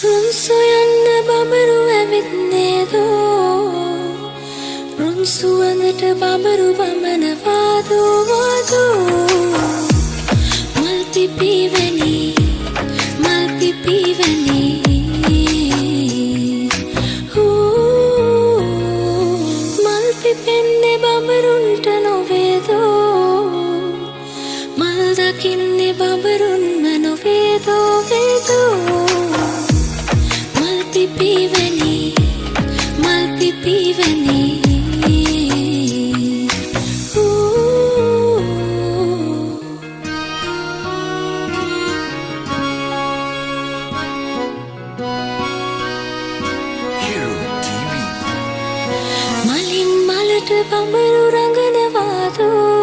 රුන්සු යන්න බඹරු ඇවිත්නේදෝ රුන් සුවඳට බඹරු බමනවාදෝ වාදෝ මල් පිපිවැනි මල් පිපෙන්නේ බඹරුන්ට නොවේදෝ මල් දකින්නේ බඹරුන්ම නොවේදෝ වේදෝ මල් පිපිවැනි මලින් මලට බඹරු රඟනවාදෝ